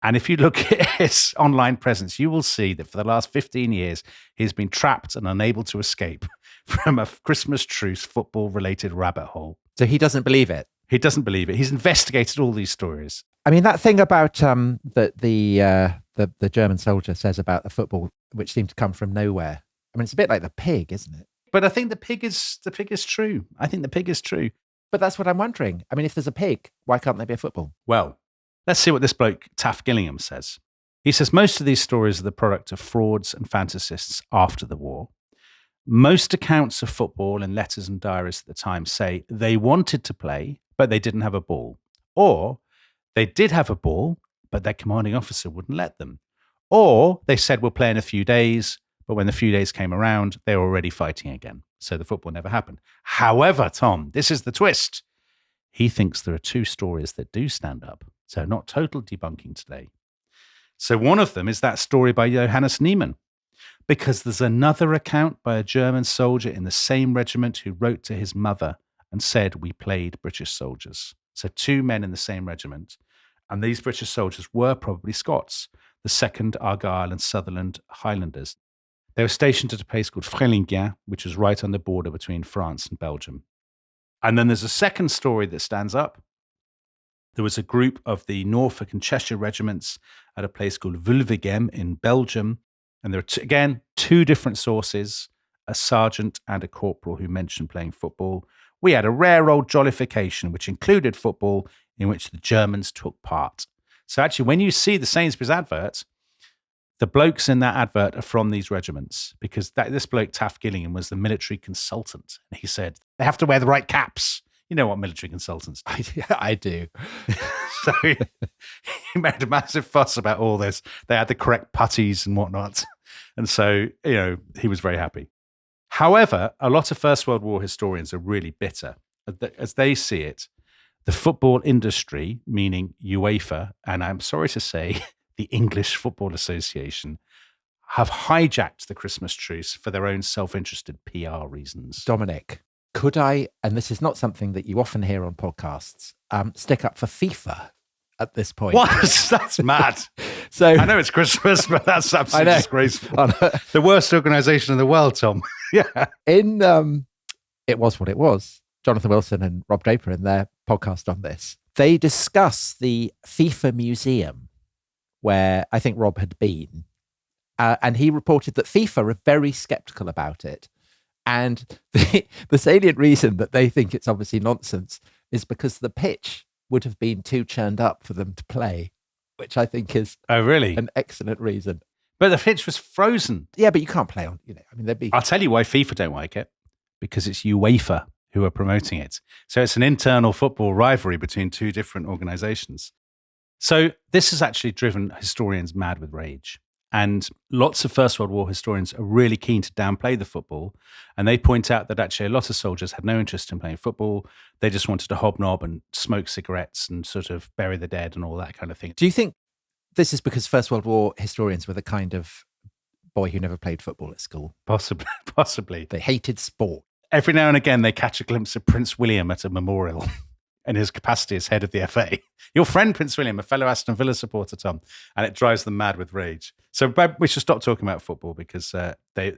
And if you look at his online presence, you will see that for the last 15 years, he's been trapped and unable to escape from a Christmas Truce football-related rabbit hole. So he doesn't believe it? He doesn't believe it. He's investigated all these stories. I mean, that thing about that the German soldier says about the football, which seemed to come from nowhere. I mean, it's a bit like the pig, isn't it? But I think the pig is true. I think the pig is true. But that's what I'm wondering. I mean, if there's a pig, why can't there be a football? Well, let's see what this bloke, Taff Gillingham, says. He says most of these stories are the product of frauds and fantasists after the war. Most accounts of football in letters and diaries at the time say they wanted to play, but they didn't have a ball. Or they did have a ball, but their commanding officer wouldn't let them. Or they said, we'll play in a few days, but when the few days came around, they were already fighting again. So the football never happened. However, Tom, this is the twist. He thinks there are 2 stories that do stand up. So not total debunking today. So one of them is that story by Johannes Niemann, because there's another account by a German soldier in the same regiment who wrote to his mother and said, we played British soldiers. So 2 men in the same regiment. And these British soldiers were probably Scots, the 2nd Argyll and Sutherland Highlanders. They were stationed at a place called Frélingien, which was right on the border between France and Belgium. And then there's a second story that stands up. There was a group of the Norfolk and Cheshire regiments at a place called Wulvegem in Belgium. And there are, again, 2 different sources, a sergeant and a corporal who mentioned playing football. We had a rare old jollification, which included football, in which the Germans took part. So actually, when you see the Sainsbury's advert, the blokes in that advert are from these regiments, because this bloke, Taff Gillingham, was the military consultant. And he said, they have to wear the right caps. You know what military consultants do. I do. So he made a massive fuss about all this. They had the correct putties and whatnot. And so, he was very happy. However, a lot of First World War historians are really bitter. As they see it, the football industry, meaning UEFA, and I'm sorry to say, the English Football Association, have hijacked the Christmas truce for their own self-interested PR reasons. Dominic, could I, and this is not something that you often hear on podcasts, stick up for FIFA at this point? What? That's mad. So I know it's Christmas, but that's absolutely disgraceful. The worst organisation in the world, Tom. Yeah. In It Was What It Was, Jonathan Wilson and Rob Draper in their podcast on this, they discuss the FIFA museum where I think Rob had been. And he reported that FIFA are very skeptical about it. And the salient reason that they think it's obviously nonsense is because the pitch would have been too churned up for them to play, which I think is an excellent reason. But the pitch was frozen. Yeah, but you can't play on, they'd be... I'll tell you why FIFA don't like it. Because it's UEFA who are promoting it. So it's an internal football rivalry between two different organizations. So this has actually driven historians mad with rage. And lots of First World War historians are really keen to downplay the football. And they point out that actually a lot of soldiers had no interest in playing football. They just wanted to hobnob and smoke cigarettes and sort of bury the dead and all that kind of thing. Do you think this is because First World War historians were the kind of boy who never played football at school? Possibly. They hated sport. Every now and again, they catch a glimpse of Prince William at a memorial in his capacity as head of the FA. Your friend, Prince William, a fellow Aston Villa supporter, Tom, and it drives them mad with rage. So we should stop talking about football because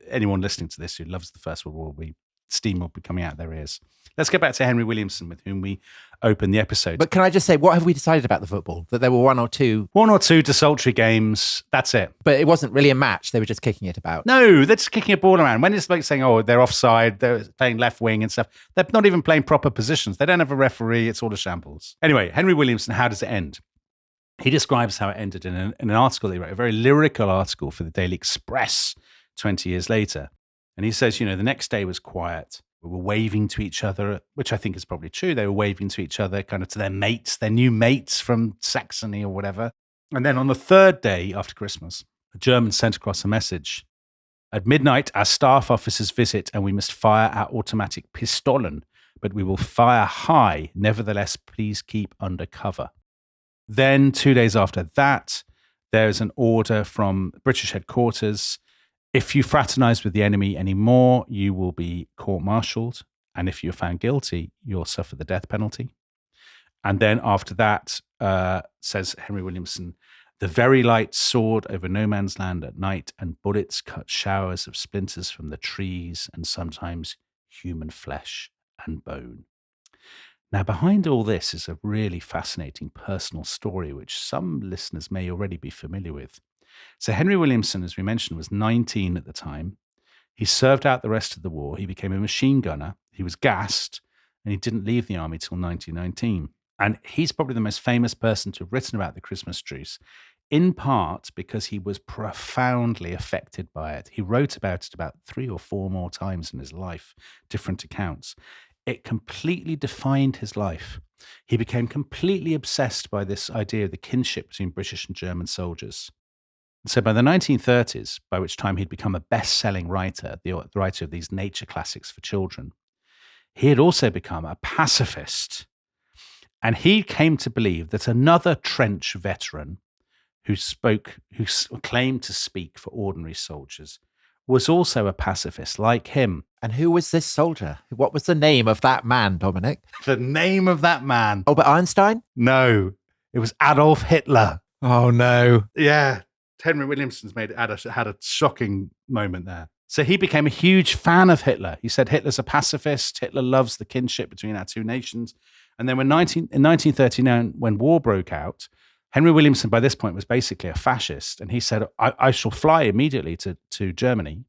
anyone listening to this who loves the First World War, steam will be coming out their ears. Let's get back to Henry Williamson, with whom we open the episode. But can I just say, what have we decided about the football? That there were one or two desultory games. That's it. But it wasn't really a match. They were just kicking it about. No, they're just kicking a ball around. When it's like saying, oh, they're offside, they're playing left wing and stuff, they're not even playing proper positions. They don't have a referee. It's all a shambles. Anyway, Henry Williamson, how does it end? He describes how it ended in an article that he wrote, a very lyrical article for the Daily Express 20 years later. And he says, the next day was quiet. We were waving to each other, which I think is probably true. They were waving to each other, kind of to their mates, their new mates from Saxony or whatever. And then on the third day after Christmas, the Germans sent across a message. At midnight, our staff officers visit and we must fire our automatic pistolen, but we will fire high. Nevertheless, please keep under cover. Then 2 days after that, there's an order from British headquarters. If you fraternize with the enemy anymore, you will be court-martialed. And if you're found guilty, you'll suffer the death penalty. And then after that, says Henry Williamson, the very light soared over no man's land at night, and bullets cut showers of splinters from the trees and sometimes human flesh and bone. Now, behind all this is a really fascinating personal story, which some listeners may already be familiar with. So Henry Williamson, as we mentioned, was 19 at the time. He served out the rest of the war. He became a machine gunner. He was gassed, and he didn't leave the army till 1919. And he's probably the most famous person to have written about the Christmas Truce, in part because he was profoundly affected by it. He wrote about it about 3 or 4 more times in his life, different accounts. It completely defined his life. He became completely obsessed by this idea of the kinship between British and German soldiers. So by the 1930s, by which time he'd become a best-selling writer, the writer of these nature classics for children, he had also become a pacifist. And he came to believe that another trench veteran who claimed to speak for ordinary soldiers was also a pacifist like him. And who was this soldier? What was the name of that man, Dominic? The name of that man? Albert Einstein? No, it was Adolf Hitler. Oh, no. Yeah. Henry Williamson's had a shocking moment there. So he became a huge fan of Hitler. He said Hitler's a pacifist. Hitler loves the kinship between our two nations. And then in 1939, when war broke out, Henry Williamson by this point was basically a fascist. And he said, I shall fly immediately to Germany.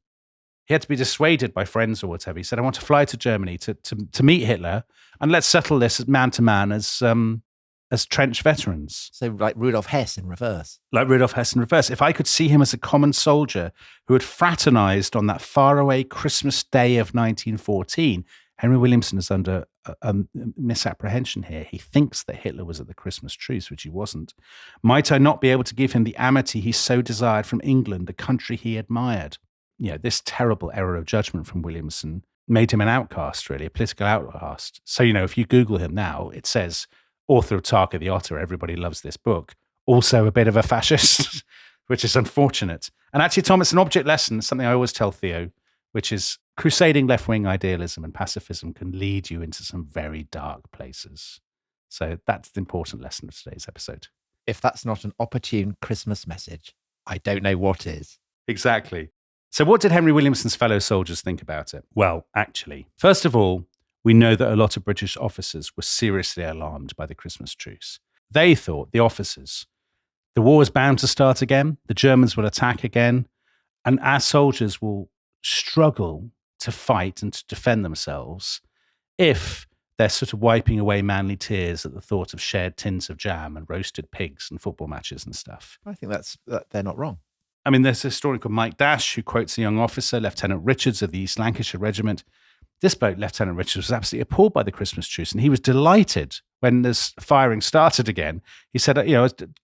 He had to be dissuaded by friends or whatever. He said, I want to fly to Germany to meet Hitler, and let's settle this man to man as trench veterans. So like Rudolf Hess in reverse. Like Rudolf Hess in reverse. If I could see him as a common soldier who had fraternized on that faraway Christmas day of 1914, Henry Williamson is under a misapprehension here. He thinks that Hitler was at the Christmas Truce, which he wasn't. Might I not be able to give him the amity he so desired from England, the country he admired? This terrible error of judgment from Williamson made him an outcast, really, a political outcast. So, if you Google him now, it says, author of Tarka the Otter, everybody loves this book, also a bit of a fascist, which is unfortunate. And actually, Tom, it's an object lesson, something I always tell Theo, which is crusading left-wing idealism and pacifism can lead you into some very dark places. So that's the important lesson of today's episode. If that's not an opportune Christmas message, I don't know what is. Exactly. So what did Henry Williamson's fellow soldiers think about it? Well, actually, first of all, we know that a lot of British officers were seriously alarmed by the Christmas truce. They thought, the officers, the war is bound to start again, the Germans will attack again, and our soldiers will struggle to fight and to defend themselves if they're sort of wiping away manly tears at the thought of shared tins of jam and roasted pigs and football matches and stuff. I think they're not wrong. I mean, there's a historian called Mike Dash who quotes a young officer, Lieutenant Richards of the East Lancashire Regiment. This bloke, Lieutenant Richards, was absolutely appalled by the Christmas truce, and he was delighted when this firing started again. He said,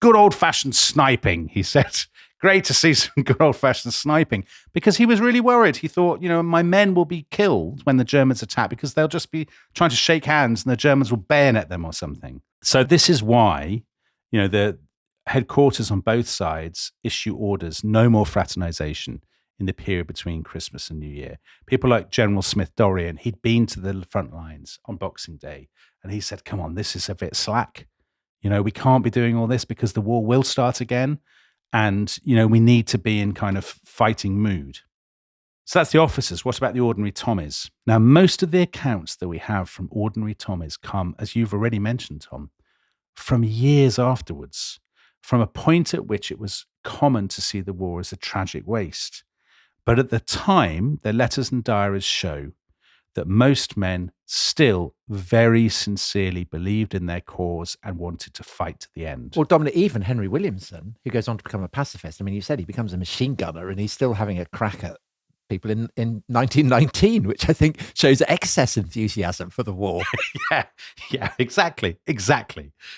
good old-fashioned sniping, he said. Great to see some good old-fashioned sniping, because he was really worried. He thought, my men will be killed when the Germans attack because they'll just be trying to shake hands and the Germans will bayonet them or something. So this is why, the headquarters on both sides issue orders, no more fraternization in the period between Christmas and New Year. People like General Smith Dorrien, he'd been to the front lines on Boxing Day, and he said, come on, this is a bit slack. We can't be doing all this because the war will start again. And, we need to be in kind of fighting mood. So that's the officers. What about the ordinary Tommies? Now, most of the accounts that we have from ordinary Tommies come, as you've already mentioned, Tom, from years afterwards, from a point at which it was common to see the war as a tragic waste. But at the time, their letters and diaries show that most men still very sincerely believed in their cause and wanted to fight to the end. Well, Dominic, even Henry Williamson, who goes on to become a pacifist, I mean, you said he becomes a machine gunner and he's still having a crack at people in 1919, which I think shows excess enthusiasm for the war. Yeah, exactly.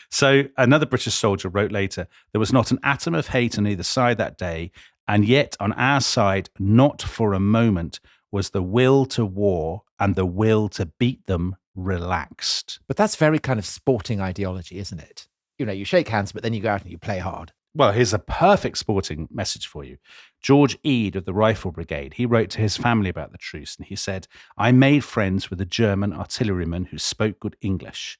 So another British soldier wrote later, there was not an atom of hate on either side that day, and yet on our side, not for a moment, was the will to war and the will to beat them relaxed. But that's very kind of sporting ideology, isn't it? You shake hands, but then you go out and you play hard. Well, here's a perfect sporting message for you. George Eade of the Rifle Brigade, he wrote to his family about the truce, and he said, I made friends with a German artilleryman who spoke good English.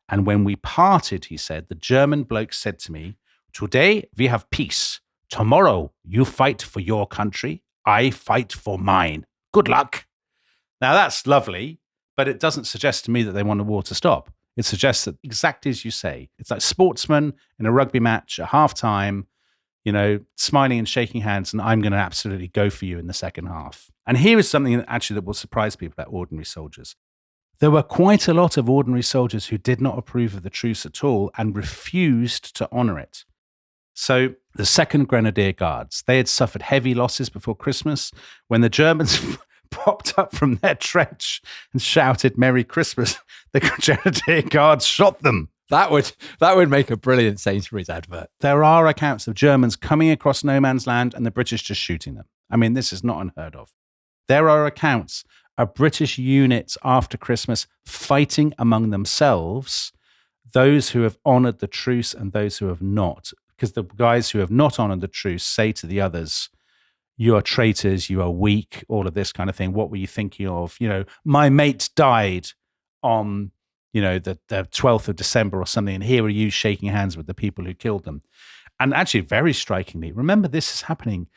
And when we parted, he said, the German bloke said to me, today we have peace. Tomorrow you fight for your country. I fight for mine. Good luck. Now that's lovely, but it doesn't suggest to me that they want the war to stop. It suggests that exactly as you say, it's like sportsmen in a rugby match at halftime, smiling and shaking hands, and I'm going to absolutely go for you in the second half. And here is something that will surprise people about ordinary soldiers. There were quite a lot of ordinary soldiers who did not approve of the truce at all and refused to honor it. So the 2nd Grenadier Guards, they had suffered heavy losses before Christmas when the Germans popped up from their trench and shouted Merry Christmas. The Grenadier Guards shot them. That would make a brilliant Sainsbury's advert. There are accounts of Germans coming across no man's land and the British just shooting them. I mean, this is not unheard of. There are accounts of British units after Christmas fighting among themselves, those who have honoured the truce and those who have not. Because the guys who have not honoured the truce say to the others, you are traitors, you are weak, all of this kind of thing. What were you thinking of? My mate died on, the 12th of December or something, and here are you shaking hands with the people who killed them. And actually, very strikingly, remember this is happening,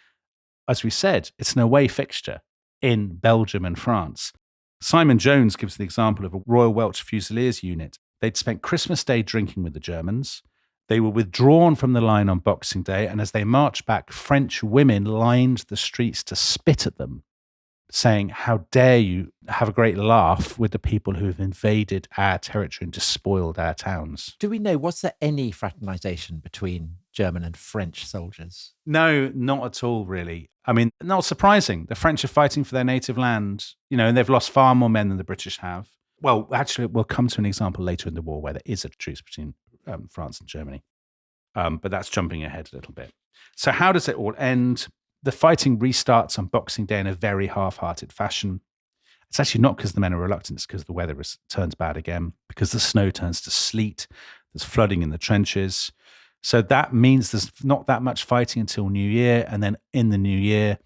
as we said, it's an away fixture in Belgium and France. Simon Jones gives the example of a Royal Welch Fusiliers unit. They'd spent Christmas Day drinking with the Germans. They were withdrawn from the line on Boxing Day, and as they marched back, French women lined the streets to spit at them, saying, how dare you have a great laugh with the people who have invaded our territory and despoiled our towns. Do we know, was there any fraternization between German and French soldiers? No, not at all, really. I mean, not surprising. The French are fighting for their native land, and they've lost far more men than the British have. Well, actually, we'll come to an example later in the war where there is a truce between France and Germany. But that's jumping ahead a little bit. So how does it all end? The fighting restarts on Boxing Day in a very half-hearted fashion. It's actually not because the men are reluctant, it's because the weather turns bad again, because the snow turns to sleet, there's flooding in the trenches. So that means there's not that much fighting until New Year. And then in the New Year,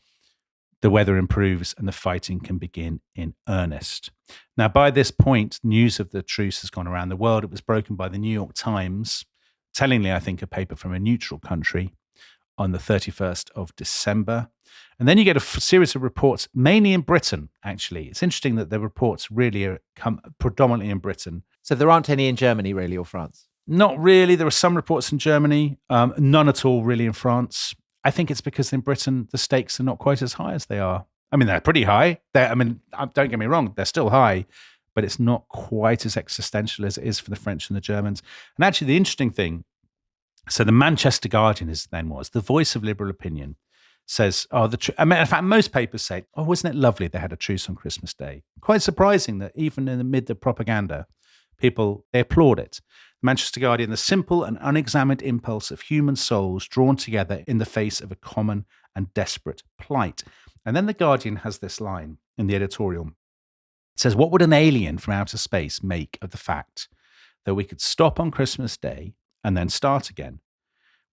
the weather improves and the fighting can begin in earnest. Now, by this point, news of the truce has gone around the world. It was broken by the New York Times, tellingly, I think, a paper from a neutral country on the 31st of December. And then you get a series of reports, mainly in Britain, actually. It's interesting that the reports really come predominantly in Britain. So there aren't any in Germany, really, or France? Not really. There are some reports in Germany, none at all really in France. I think it's because in Britain, the stakes are not quite as high as they are. I mean, they're pretty high. Don't get me wrong, they're still high, but it's not quite as existential as it is for the French and the Germans. And actually, the interesting thing, so the Manchester Guardian was the voice of liberal opinion, says, in fact, most papers say, oh, wasn't it lovely they had a truce on Christmas Day? Quite surprising that even in the mid of propaganda, they applaud it. Manchester Guardian, the simple and unexamined impulse of human souls drawn together in the face of a common and desperate plight. And then the Guardian has this line in the editorial. It says, what would an alien from outer space make of the fact that we could stop on Christmas Day and then start again?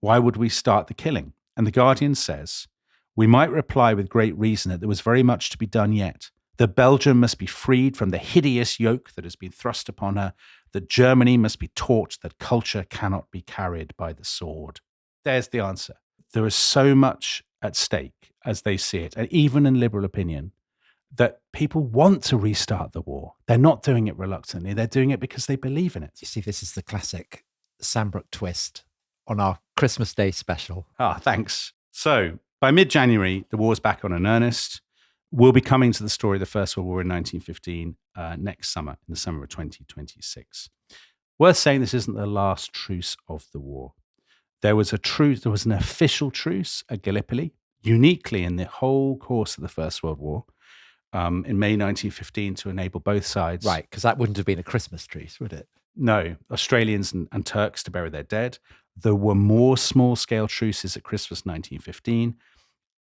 Why would we start the killing? And the Guardian says, we might reply with great reason that there was very much to be done yet. That Belgium must be freed from the hideous yoke that has been thrust upon her. That Germany must be taught that culture cannot be carried by the sword. There's the answer. There is so much at stake as they see it, and even in liberal opinion, that people want to restart the war. They're not doing it reluctantly. They're doing it because they believe in it. You see, this is the classic Sandbrook twist on our Christmas Day special. Thanks. So by mid-January, the war's back on in earnest. We'll be coming to the story of the First World War in 1915 next summer, in the summer of 2026. Worth saying, this isn't the last truce of the war. There was an official truce at Gallipoli, uniquely in the whole course of the First World War, in May 1915 to enable both sides. Right, because that wouldn't have been a Christmas truce, would it? No, Australians and Turks to bury their dead. There were more small-scale truces at Christmas 1915.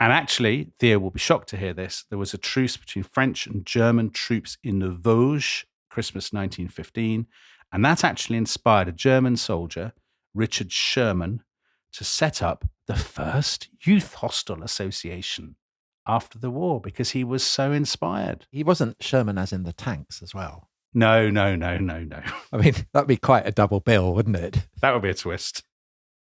And actually, Theo will be shocked to hear this, there was a truce between French and German troops in the Vosges, Christmas 1915. And that actually inspired a German soldier, Richard Sherman, to set up the first youth hostel association after the war because he was so inspired. He wasn't Sherman as in the tanks as well. No. I mean, that'd be quite a double bill, wouldn't it? That would be a twist.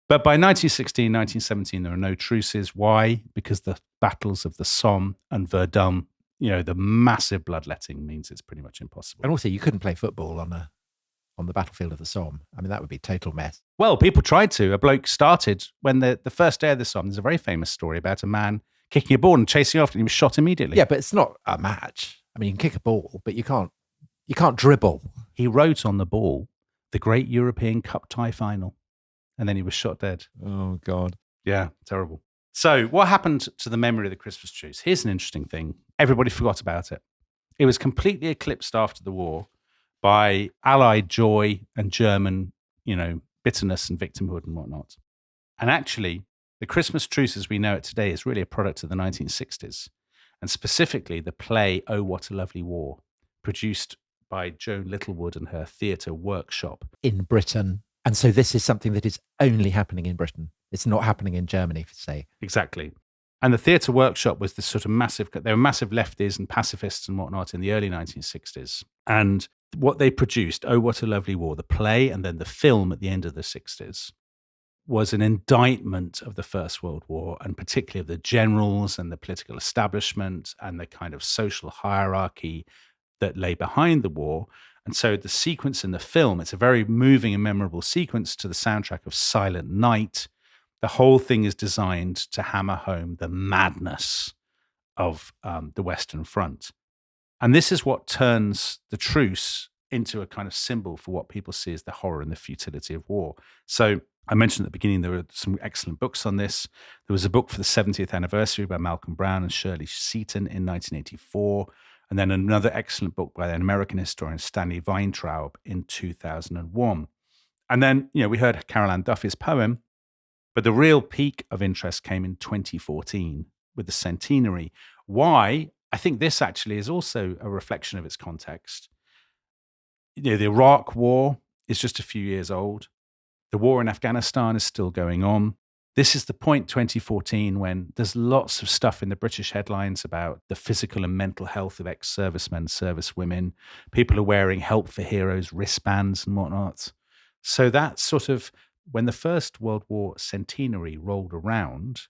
But by 1916, 1917, there are no truces. Why? Because the battles of the Somme and Verdun, the massive bloodletting means it's pretty much impossible. And also, you couldn't play football on the battlefield of the Somme. I mean, that would be total mess. Well, people tried to. A bloke started when the first day of the Somme. There's a very famous story about a man kicking a ball and chasing after, and he was shot immediately. Yeah, but it's not a match. I mean, you can kick a ball, but you can't dribble. He wrote on the ball the Great European Cup tie final. And then he was shot dead. Oh, God. Yeah, terrible. So what happened to the memory of the Christmas truce? Here's an interesting thing. Everybody forgot about it. It was completely eclipsed after the war by Allied joy and German, bitterness and victimhood and whatnot. And actually, the Christmas truce as we know it today is really a product of the 1960s. And specifically the play Oh, What a Lovely War, produced by Joan Littlewood and her theatre workshop. In Britain. And so this is something that is only happening in Britain. It's not happening in Germany, say. Exactly. And the theatre workshop was this sort of they were massive lefties and pacifists and whatnot in the early 1960s. And what they produced, Oh, What a Lovely War, the play and then the film at the end of the 60s, was an indictment of the First World War and particularly of the generals and the political establishment and the kind of social hierarchy that lay behind the war. And so the sequence in the film, it's a very moving and memorable sequence to the soundtrack of Silent Night. The whole thing is designed to hammer home the madness of the Western Front. And this is what turns the truce into a kind of symbol for what people see as the horror and the futility of war. So I mentioned at the beginning, there were some excellent books on this. There was a book for the 70th anniversary by Malcolm Brown and Shirley Seaton in 1984. And then another excellent book by an American historian, Stanley Weintraub, in 2001. And then, we heard Carol Ann Duffy's poem, but the real peak of interest came in 2014 with the centenary. Why? I think this actually is also a reflection of its context. The Iraq War is just a few years old. The war in Afghanistan is still going on. This is the point, 2014, when there's lots of stuff in the British headlines about the physical and mental health of ex-servicemen, servicewomen. People are wearing Help for Heroes wristbands and whatnot. So that's sort of, when the First World War centenary rolled around,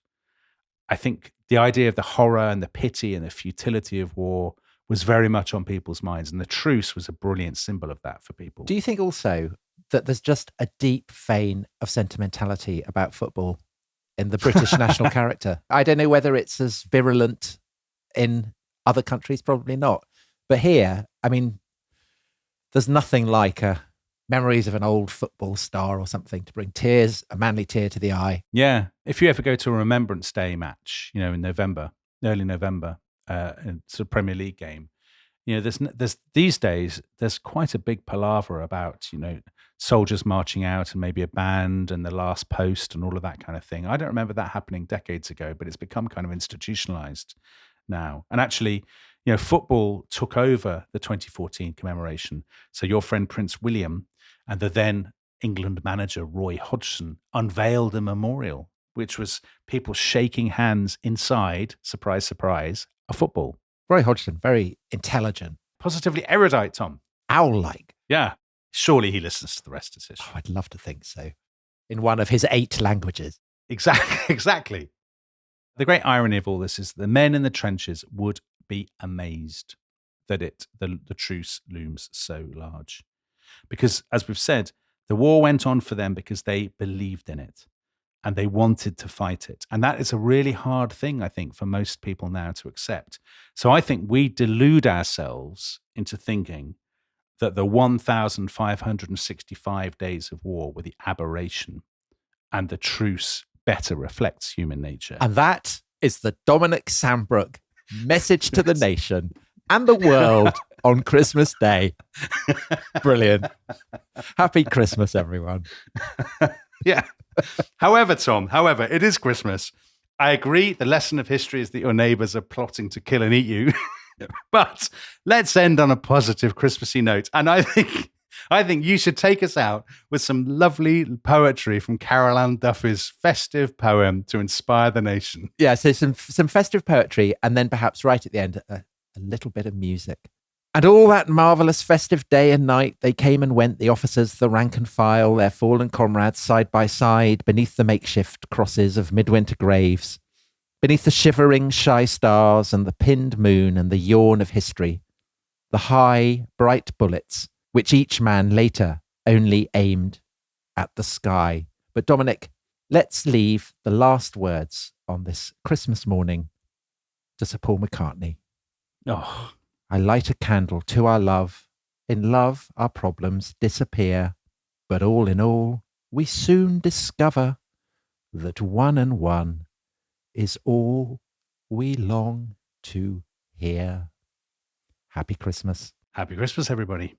I think the idea of the horror and the pity and the futility of war was very much on people's minds. And the truce was a brilliant symbol of that for people. Do you think also that there's just a deep vein of sentimentality about football in the British national character? I don't know whether it's as virulent in other countries, probably not. But here, I mean, there's nothing like memories of an old football star or something to bring tears, a manly tear to the eye. Yeah. If you ever go to a Remembrance Day match, in November, early November, it's a Premier League game, there's these days, there's quite a big palaver about, soldiers marching out and maybe a band and the last post and all of that kind of thing. I don't remember that happening decades ago, but it's become kind of institutionalized now. And actually, football took over the 2014 commemoration. So your friend Prince William and the then England manager Roy Hodgson unveiled a memorial, which was people shaking hands inside, surprise, surprise, a football. Roy Hodgson, very intelligent. Positively erudite, Tom. Owl-like. Yeah. Surely he listens to the rest of history. Oh, I'd love to think so. In one of his 8 languages. Exactly. The great irony of all this is the men in the trenches would be amazed that the truce looms so large. Because, as we've said, the war went on for them because they believed in it and they wanted to fight it. And that is a really hard thing, I think, for most people now to accept. So I think we delude ourselves into thinking that the 1,565 days of war were the aberration and the truce better reflects human nature. And that is the Dominic Sambrook message to the nation and the world on Christmas Day. Brilliant. Happy Christmas, everyone. Yeah. However, Tom, it is Christmas. I agree the lesson of history is that your neighbours are plotting to kill and eat you. But let's end on a positive Christmassy note. And I think you should take us out with some lovely poetry from Carol Ann Duffy's festive poem to inspire the nation. Yeah, so some festive poetry, and then perhaps right at the end, a little bit of music. And all that marvellous festive day and night, they came and went, the officers, the rank and file, their fallen comrades side by side, beneath the makeshift crosses of midwinter graves, beneath the shivering shy stars and the pinned moon and the yawn of history, the high, bright bullets, which each man later only aimed at the sky. But Dominic, let's leave the last words on this Christmas morning to Sir Paul McCartney. Oh, I light a candle to our love. In love, our problems disappear. But all in all, we soon discover that one and one is all we long to hear. Happy Christmas. Happy Christmas, everybody.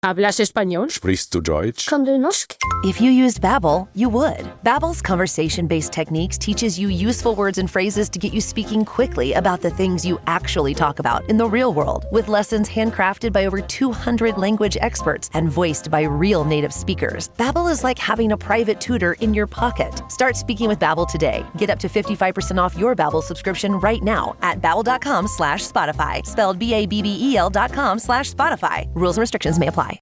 ¿Hablas español? Sprichst du Deutsch? Kan du norsk? If you used Babbel, you would. Babbel's conversation-based techniques teaches you useful words and phrases to get you speaking quickly about the things you actually talk about in the real world, with lessons handcrafted by over 200 language experts and voiced by real native speakers. Babbel is like having a private tutor in your pocket. Start speaking with Babbel today. Get up to 55% off your Babbel subscription right now at babbel.com/Spotify. Spelled BABBEL.com/Spotify. Rules and restrictions may apply.